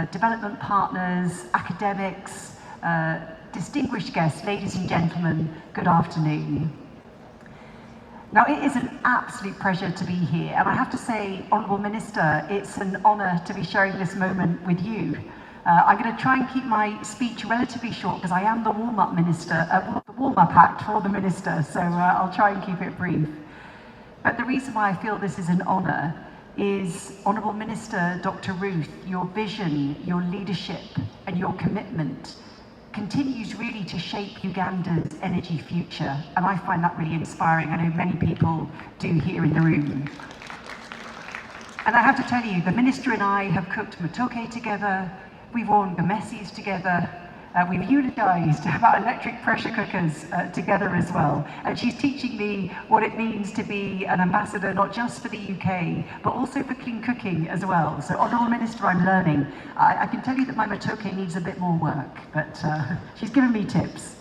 development partners, academics, distinguished guests, ladies and gentlemen, good afternoon. Now, it is an absolute pleasure to be here, and I have to say, Honourable Minister, it's an honour to be sharing this moment with you. I'm going to try and keep my speech relatively short because I am the warm-up minister, the warm-up act for the minister, so I'll try and keep it brief. But the reason why I feel this is an honour is, Honourable Minister Dr. Ruth, your vision, your leadership and your commitment continues really to shape Uganda's energy future, and I find that really inspiring. I know many people do here in the room. And I have to tell you, the Minister and I have cooked matoke together, we've worn gamesis together, we've eulogized about electric pressure cookers together as well. And she's teaching me what it means to be an ambassador, not just for the UK, but also for clean cooking as well. So, Honourable Minister, I'm learning. I can tell you that my matoke needs a bit more work, but she's given me tips.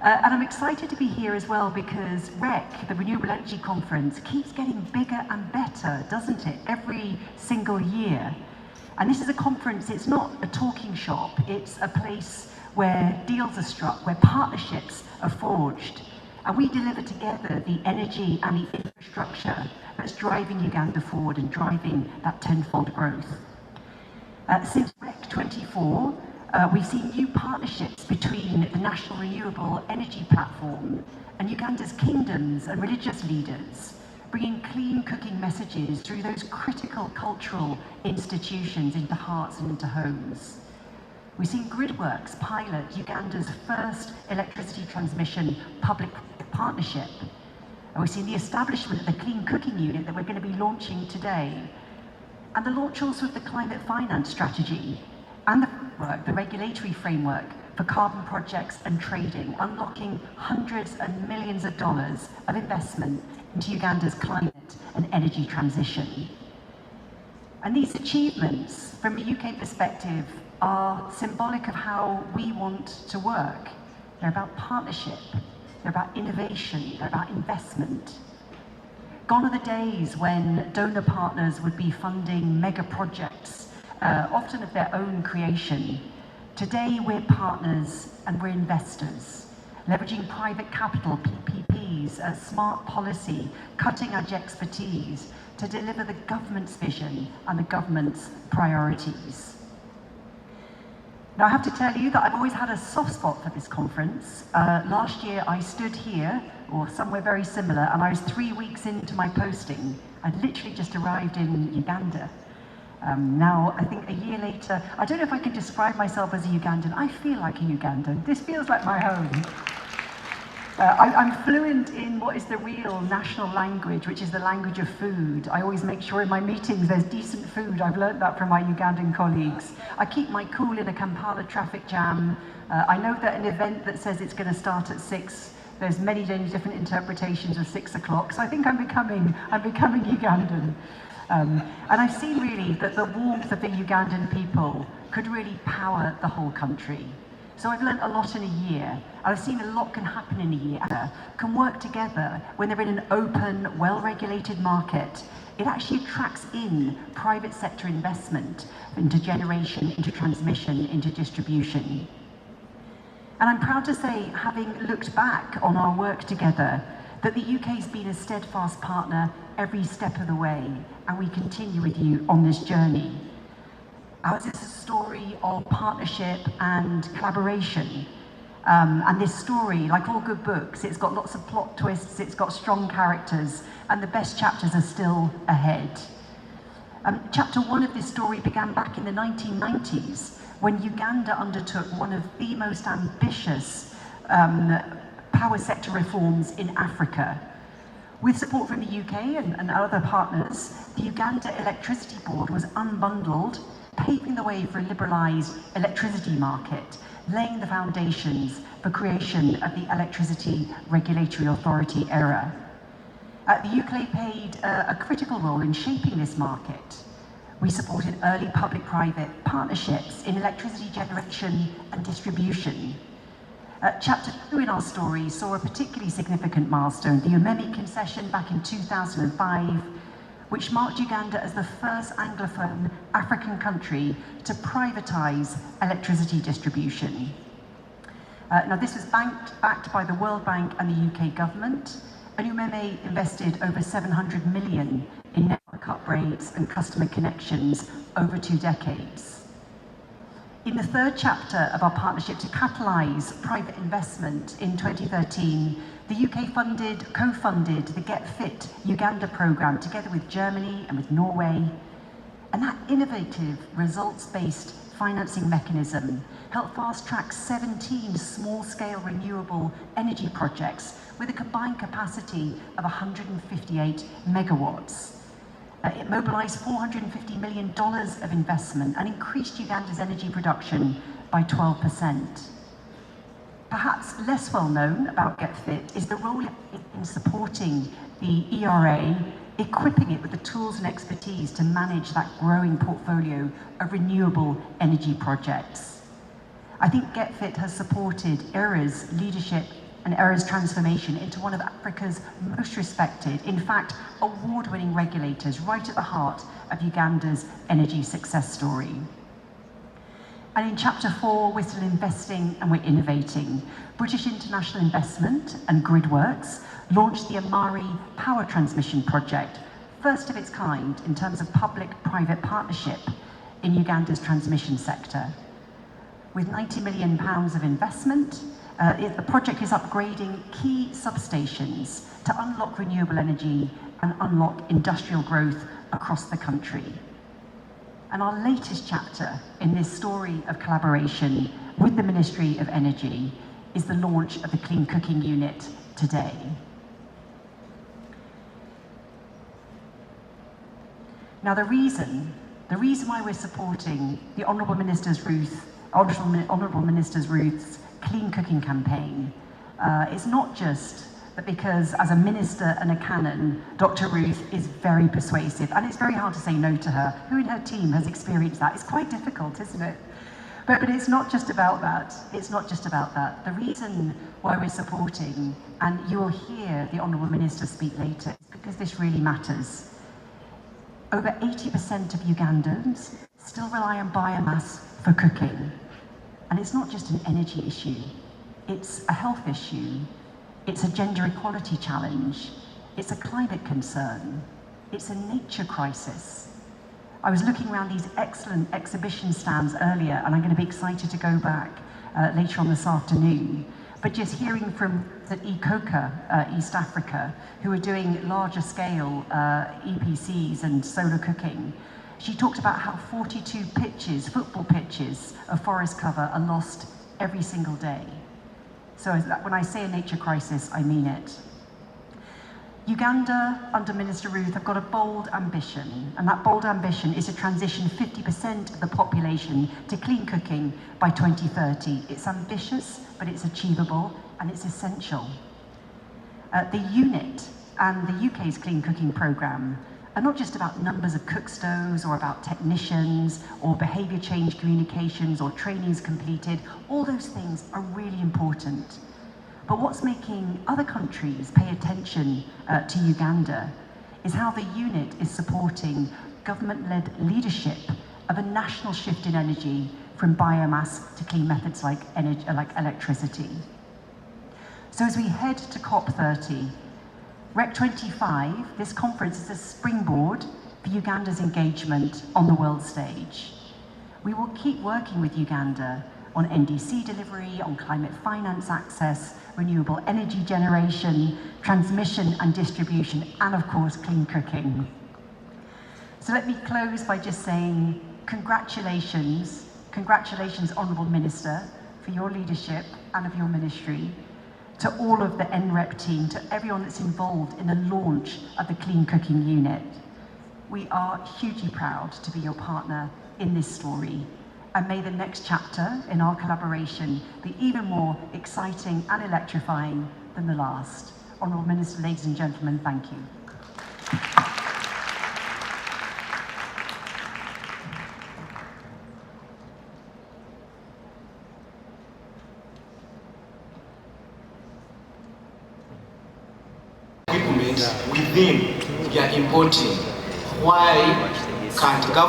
And I'm excited to be here as well because REC, the Renewable Energy Conference, keeps getting bigger and better, doesn't it, every single year. And this is a conference, it's not a talking shop, it's a place where deals are struck, where partnerships are forged. And we deliver together the energy and the infrastructure that's driving Uganda forward and driving that tenfold growth. Since REC 24, we've seen new partnerships between the National Renewable Energy Platform and Uganda's kingdoms and religious leaders, bringing clean cooking messages through those critical cultural institutions into hearts and into homes. We've seen GridWorks pilot Uganda's first electricity transmission public partnership. And we've seen the establishment of the Clean Cooking Unit that we're going to be launching today. And the launch also of the Climate Finance Strategy and the regulatory framework for carbon projects and trading, unlocking hundreds and millions of dollars of investment into Uganda's climate and energy transition. And these achievements, from a UK perspective, are symbolic of how we want to work. They're about partnership, they're about innovation, they're about investment. Gone are the days when donor partners would be funding mega projects, often of their own creation. Today we're partners and we're investors, leveraging private capital, PPPs, smart policy, cutting-edge expertise to deliver the government's vision and the government's priorities. Now, I have to tell you that I've always had a soft spot for this conference. Last year I stood here, or somewhere very similar, and I was 3 weeks into my posting. I'd literally just arrived in Uganda. Now, I think a year later, I don't know if I can describe myself as a Ugandan. I feel like a Ugandan. This feels like my home. I'm fluent in what is the real national language, which is the language of food. I always make sure in my meetings there's decent food. I've learnt that from my Ugandan colleagues. I keep my cool in a Kampala traffic jam. I know that an event that says it's going to start at 6, there's many different interpretations of 6 o'clock. So I think I'm becoming Ugandan. And I've seen really that the warmth of the Ugandan people could really power the whole country. So I've learned a lot in a year, and I've seen a lot can happen in a year, can work together when they're in an open, well-regulated market. It actually attracts in private sector investment into generation, into transmission, into distribution. And I'm proud to say, having looked back on our work together, that the UK's been a steadfast partner every step of the way, and we continue with you on this journey. Ours is a story of partnership and collaboration. And this story, like all good books, it's got lots of plot twists, it's got strong characters, and the best chapters are still ahead. Chapter 1 of this story began back in the 1990s, when Uganda undertook one of the most ambitious power sector reforms in Africa. With support from the UK and other partners, the Uganda Electricity Board was unbundled, paving the way for a liberalised electricity market, laying the foundations for creation of the Electricity Regulatory Authority era. The UK played a critical role in shaping this market. We supported early public-private partnerships in electricity generation and distribution. Chapter 2 in our story saw a particularly significant milestone, the Umemi concession back in 2005, which marked Uganda as the first Anglophone African country to privatise electricity distribution. Now this was backed by the World Bank and the UK government, and UMEME invested over 700 million in network upgrades and customer connections over 2 decades. In the third chapter of our partnership to catalyse private investment in 2013, the UK co-funded the Get Fit Uganda programme together with Germany and with Norway. And that innovative, results-based financing mechanism helped fast-track 17 small-scale renewable energy projects with a combined capacity of 158 megawatts. It mobilised $450 million of investment and increased Uganda's energy production by 12%. Perhaps less well known about Get Fit is the role in supporting the ERA, equipping it with the tools and expertise to manage that growing portfolio of renewable energy projects. I think Get Fit has supported ERA's leadership and ERA's transformation into one of Africa's most respected, in fact, award-winning regulators right at the heart of Uganda's energy success story. And in Chapter 4, we're still investing and we're innovating. British International Investment and Gridworks launched the Amari Power Transmission Project, first of its kind in terms of public-private partnership in Uganda's transmission sector. With £90 million of investment, the project is upgrading key substations to unlock renewable energy and unlock industrial growth across the country. And our latest chapter in this story of collaboration with the Ministry of Energy is the launch of the Clean Cooking Unit today. Now the reason why we're supporting the Honourable Minister Ruth's Clean Cooking campaign is not just that because as a minister and a canon, Dr. Ruth is very persuasive, and it's very hard to say no to her. Who in her team has experienced that? It's quite difficult, isn't it? But it's not just about that. It's not just about that. The reason why we're supporting, and you will hear the Honourable Minister speak later, is because this really matters. Over 80% of Ugandans still rely on biomass for cooking. And it's not just an energy issue, it's a health issue, it's a gender equality challenge, it's a climate concern, it's a nature crisis. I was looking around these excellent exhibition stands earlier, and I'm going to be excited to go back later on this afternoon. But just hearing from the ECOCA, East Africa, who are doing larger scale EPCs and solar cooking, she talked about how 42 pitches, football pitches, of forest cover are lost every single day. So when I say a nature crisis, I mean it. Uganda, under Minister Ruth, have got a bold ambition, and that bold ambition is to transition 50% of the population to clean cooking by 2030. It's ambitious, but it's achievable, and it's essential. The unit and the UK's clean cooking programme are not just about numbers of cook stoves or about technicians or behaviour change communications or trainings completed. All those things are really important. But what's making other countries pay attention to Uganda is how the unit is supporting government-led leadership of a national shift in energy from biomass to clean methods like electricity. So as we head to COP30, REC25, this conference is a springboard for Uganda's engagement on the world stage. We will keep working with Uganda on NDC delivery, on climate finance access, renewable energy generation, transmission and distribution, and of course, clean cooking. So let me close by just saying congratulations, Honourable Minister, for your leadership and of your ministry, to all of the NREP team, to everyone that's involved in the launch of the Clean Cooking Unit. We are hugely proud to be your partner in this story, and may the next chapter in our collaboration be even more exciting and electrifying than the last. Honourable Minister, ladies and gentlemen, thank you. Equipment within their importing why can't government